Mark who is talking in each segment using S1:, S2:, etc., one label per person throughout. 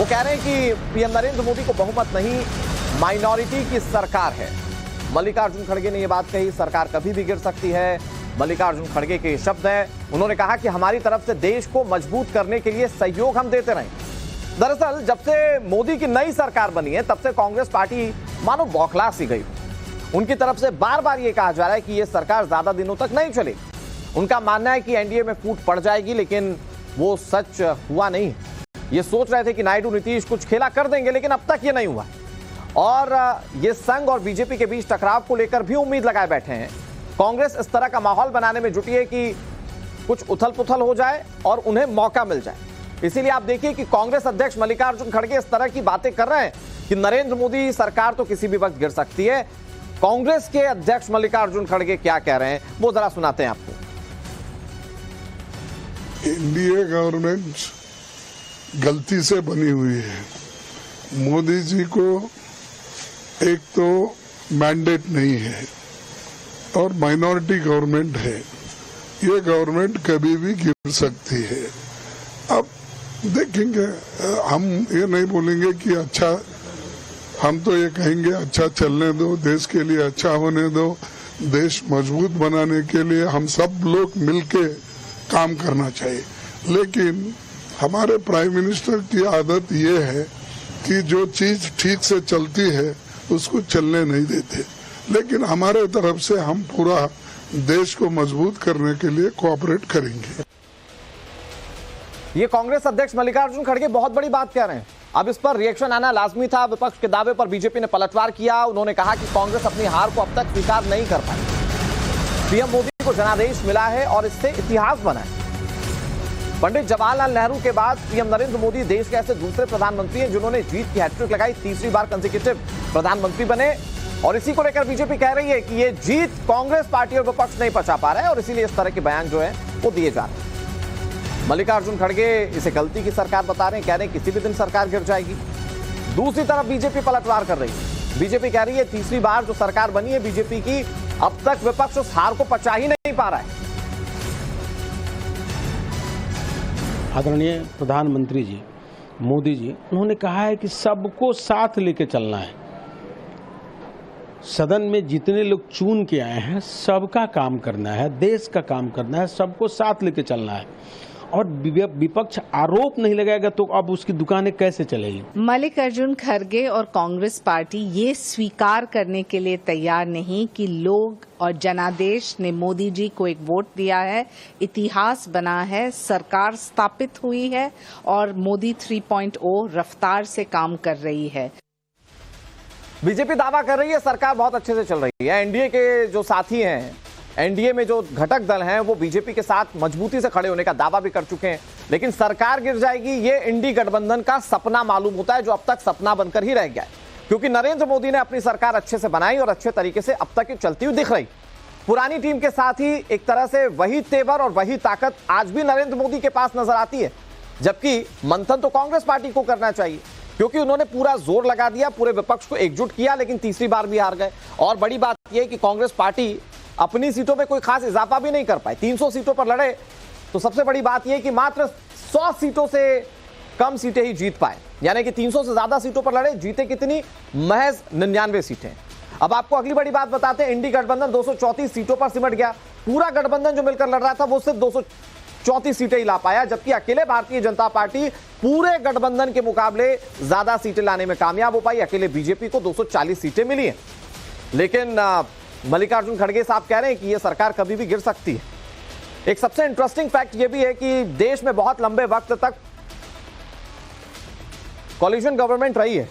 S1: वो कह रहे हैं कि पीएम नरेंद्र मोदी को बहुमत नहीं, माइनॉरिटी की सरकार है। मल्लिकार्जुन खड़गे ने यह बात कही, सरकार कभी भी गिर सकती है। मल्लिकार्जुन खड़गे के शब्द हैं। उन्होंने कहा कि हमारी तरफ से देश को मजबूत करने के लिए सहयोग हम देते रहें। दरअसल जब से मोदी की नई सरकार बनी है तब से कांग्रेस पार्टी मानो बौखला सी गई। उनकी तरफ से बार बार यह कहा जा रहा है कि यह सरकार ज्यादा दिनों तक नहीं चलेगी। उनका मानना है कि एनडीए में फूट पड़ जाएगी, लेकिन वो सच हुआ नहीं। ये सोच रहे थे कि नायडू नीतीश कुछ खेला कर देंगे, लेकिन अब तक ये नहीं हुआ। और ये संघ और बीजेपी के बीच टकराव को लेकर भी उम्मीद लगाए बैठे हैं। कांग्रेस इस तरह का माहौल बनाने में जुटी है कि कुछ उथल पुथल हो जाए और उन्हें मौका मिल जाए। इसीलिए आप देखिए कि कांग्रेस अध्यक्ष मल्लिकार्जुन खड़गे इस तरह की बातें कर रहे हैं कि नरेंद्र मोदी सरकार तो किसी भी वक्त गिर सकती है। कांग्रेस के अध्यक्ष मल्लिकार्जुन खड़गे क्या कह रहे हैं वो जरा सुनाते हैं आपको।
S2: एनडीए गवर्नमेंट गलती से बनी हुई है। मोदी जी को एक तो मैंडेट नहीं है और माइनॉरिटी गवर्नमेंट है। ये गवर्नमेंट कभी भी गिर सकती है। अब देखेंगे, हम ये नहीं बोलेंगे कि अच्छा, हम तो ये कहेंगे अच्छा चलने दो, देश के लिए अच्छा होने दो। देश मजबूत बनाने के लिए हम सब लोग मिलके काम करना चाहिए। लेकिन हमारे प्राइम मिनिस्टर की आदत ये है कि जो चीज ठीक से चलती है उसको चलने नहीं देते। लेकिन हमारे तरफ से हम पूरा देश को मजबूत करने के लिए कोऑपरेट करेंगे।
S1: ये कांग्रेस अध्यक्ष मल्लिकार्जुन खड़गे बहुत बड़ी बात कह रहे हैं। अब इस पर रिएक्शन आना लाजमी था। विपक्ष के दावे पर बीजेपी ने पलटवार किया। उन्होंने कहा कि कांग्रेस अपनी हार को अब तक स्वीकार नहीं कर पाई। पीएम मोदी को जनादेश मिला है और इससे इतिहास बना है। पंडित जवाहरलाल नेहरू के बाद पीएम नरेंद्र मोदी देश के ऐसे दूसरे प्रधानमंत्री हैं जिन्होंने जीत की हैट्रिक लगाई, तीसरी बार कंसेक्यूटिव प्रधानमंत्री बने। और इसी को लेकर बीजेपी कह रही है कि ये जीत कांग्रेस पार्टी और विपक्ष नहीं पचा पा रहे हैं और इसीलिए इस तरह के बयान जो है वो दिए जा रहे हैं। मल्लिकार्जुन खड़गे इसे गलती की सरकार बता रहे हैं, कह रहे हैं किसी भी दिन सरकार गिर जाएगी। दूसरी तरफ बीजेपी पलटवार कर रही है। बीजेपी कह रही है तीसरी बार जो सरकार बनी है बीजेपी की, अब तक विपक्ष उस हार को पचा ही नहीं पा रहा है।
S3: आदरणीय प्रधानमंत्री जी मोदी जी, उन्होंने कहा है कि सबको साथ लेके चलना है। सदन में जितने लोग चुन के आए हैं सबका काम करना है, देश का काम करना है, सबको साथ लेके चलना है। और विपक्ष आरोप नहीं लगाएगा तो अब उसकी दुकानें कैसे चलेगी।
S4: मल्लिकार्जुन खड़गे और कांग्रेस पार्टी ये स्वीकार करने के लिए तैयार नहीं कि लोग और जनादेश ने मोदी जी को एक वोट दिया है, इतिहास बना है, सरकार स्थापित हुई है और मोदी 3.0 रफ्तार से काम कर रही है।
S1: बीजेपी दावा कर रही है सरकार बहुत अच्छे से चल रही है। एनडीए के जो साथी हैं, एनडीए में जो घटक दल हैं, वो बीजेपी के साथ मजबूती से खड़े होने का दावा भी कर चुके हैं। लेकिन सरकार गिर जाएगी ये इंडी गठबंधन का सपना मालूम होता है, जो अब तक सपना बनकर ही रह गया है। क्योंकि नरेंद्र मोदी ने अपनी सरकार अच्छे से बनाई और अच्छे तरीके से अब तक ये चलती हुई दिख रही। पुरानी टीम के साथ ही एक तरह से वही तेवर और वही ताकत आज भी नरेंद्र मोदी के पास नजर आती है। जबकि मंथन तो कांग्रेस पार्टी को करना चाहिए, क्योंकि उन्होंने पूरा जोर लगा दिया, पूरे विपक्ष को एकजुट किया, लेकिन तीसरी बार भी हार गए। और बड़ी बात यह है कि कांग्रेस पार्टी अपनी सीटों में कोई खास इजाफा भी नहीं कर पाई। 300 सीटों पर लड़े तो सबसे बड़ी बात यह है कि मात्र 100 सीटों से कम सीटें ही जीत पाए। यानी कि 300 से ज्यादा सीटों पर लड़े, जीते कितनी? महज 99 सीटें। अब आपको अगली बड़ी बात बताते हैं, इंडी गठबंधन 234 सीटों पर सिमट गया। पूरा गठबंधन जो मिलकर लड़ रहा था वो सिर्फ 234 सीटें ही ला पाया, जबकि अकेले भारतीय जनता पार्टी पूरे गठबंधन के मुकाबले ज्यादा सीटें लाने में कामयाब हो पाई। अकेले बीजेपी को 240 सीटें मिली हैं। लेकिन मल्लिकार्जुन खड़गे साहब कह रहे हैं कि यह सरकार कभी भी गिर सकती है। एक सबसे इंटरेस्टिंग फैक्ट यह भी है कि देश में बहुत लंबे वक्त तक कोलिशन गवर्नमेंट रही है,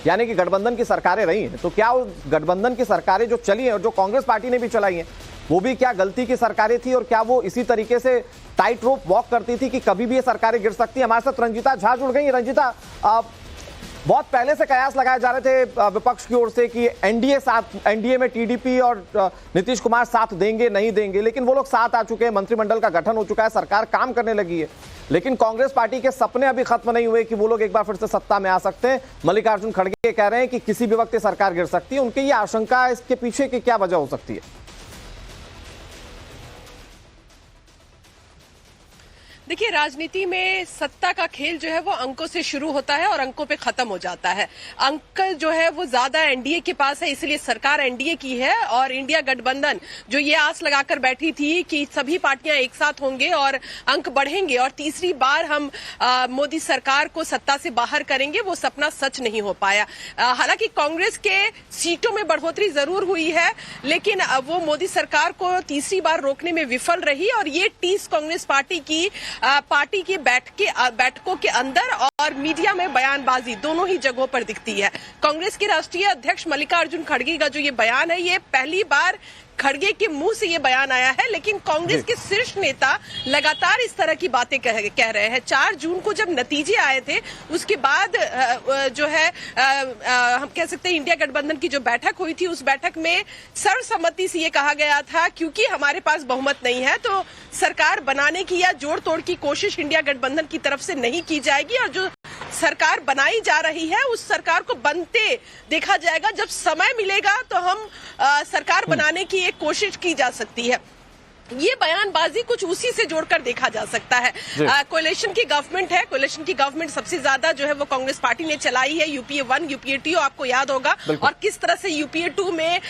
S1: यानी कि गठबंधन की सरकारें रही हैं। तो क्या उस गठबंधन की सरकारें जो चली हैं और जो कांग्रेस पार्टी ने भी चलाई हैं, वो भी क्या गलती की सरकारें थी और क्या वो इसी तरीके से टाइट रोप वॉक करती थी कि कभी भी ये सरकारें गिर सकती हैं? हमारे साथ रंजीता झा जुड़ गई। रंजीता, बहुत पहले से कयास लगाए जा रहे थे विपक्ष की ओर से कि एनडीए में टीडीपी और नीतीश कुमार साथ देंगे नहीं देंगे, लेकिन वो लोग साथ आ चुके हैं, मंत्रिमंडल का गठन हो चुका है, सरकार काम करने लगी है। लेकिन कांग्रेस पार्टी के सपने अभी खत्म नहीं हुए कि वो लोग एक बार फिर से सत्ता में आ सकते हैं। मल्लिकार्जुन खड़गे कह रहे हैं कि किसी भी वक्त सरकार गिर सकती है। उनकी ये आशंका है, इसके पीछे की क्या वजह हो सकती है?
S5: देखिए, राजनीति में सत्ता का खेल जो है वो अंकों से शुरू होता है और अंकों पे खत्म हो जाता है। अंक जो है वो ज्यादा एनडीए के पास है, इसलिए सरकार एनडीए की है। और इंडिया गठबंधन जो ये आस लगाकर बैठी थी कि सभी पार्टियां एक साथ होंगे और अंक बढ़ेंगे और तीसरी बार हम मोदी सरकार को सत्ता से बाहर करेंगे, वो सपना सच नहीं हो पाया। हालांकि कांग्रेस के सीटों में बढ़ोतरी जरूर हुई है, लेकिन वो मोदी सरकार को तीसरी बार रोकने में विफल रही और ये टीस कांग्रेस पार्टी की बैठकों के अंदर और मीडिया में बयानबाजी दोनों ही जगहों पर दिखती है। कांग्रेस के राष्ट्रीय अध्यक्ष मल्लिकार्जुन खड़गे का जो ये बयान है, ये पहली बार खड़गे के मुंह से ये बयान आया है, लेकिन कांग्रेस के शीर्ष नेता लगातार इस तरह की बातें कह रहे हैं। 4 जून को जब नतीजे आए थे, उसके बाद जो है हम कह सकते हैं इंडिया गठबंधन की जो बैठक हुई थी, उस बैठक में सर्वसम्मति से ये कहा गया था क्योंकि हमारे पास बहुमत नहीं है तो सरकार बनाने की या जोड़ तोड़ की कोशिश इंडिया गठबंधन की तरफ से नहीं की जाएगी और जो सरकार बनाई जा रही है उस सरकार को बनते देखा जाएगा। जब समय मिलेगा तो हम सरकार बनाने की एक कोशिश की जा सकती है। ये बयानबाजी कुछ उसी से जोड़कर देखा जा सकता है। कोalition की गवर्नमेंट है, कोalition की गवर्नमेंट सबसे ज्यादा जो है वो कांग्रेस पार्टी ने चलाई है। यूपीए 1, यूपीए 2 आपको याद होगा, और किस तरह से यूपीए 2 में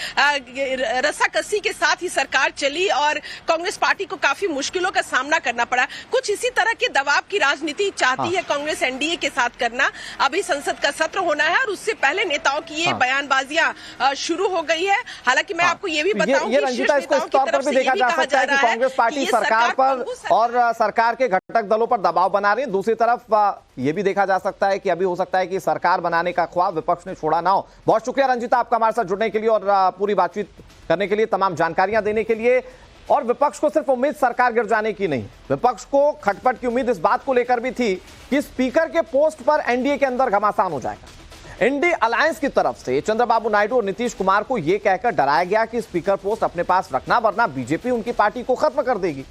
S5: रस्साकसी के साथ ही सरकार चली और कांग्रेस पार्टी को काफी मुश्किलों का सामना करना पड़ा। कुछ इसी तरह के दबाव की राजनीति चाहती है कांग्रेस एनडीए के साथ करना। अभी संसद का सत्र होना है और उससे पहले नेताओं की ये बयानबाजियां शुरू हो गई है। हालांकि मैं आपको ये भी बताऊं कि शीर्ष नेताओं की तरफ से ये भी कहा जा
S1: कि कांग्रेस पार्टी सरकार पर और सरकार के घटक दलों पर दबाव बना रही है। दूसरी तरफ यह भी देखा जा सकता है कि अभी हो सकता है कि सरकार बनाने का ख्वाब विपक्ष ने छोड़ा ना हो। बहुत शुक्रिया रंजीता, आपका हमारे साथ जुड़ने के लिए और पूरी बातचीत करने के लिए, तमाम जानकारियां देने के लिए। और विपक्ष को सिर्फ उम्मीद सरकार गिर जाने की नहीं, विपक्ष को खटपट की उम्मीद इस बात को लेकर भी थी कि स्पीकर के पोस्ट पर एनडीए के अंदर घमासान हो जाएगा। इंडी अलायंस की तरफ से चंद्रबाबू नायडू और नीतीश कुमार को यह कहकर डराया गया कि स्पीकर पोस्ट अपने पास रखना वरना बीजेपी उनकी पार्टी को खत्म कर देगी।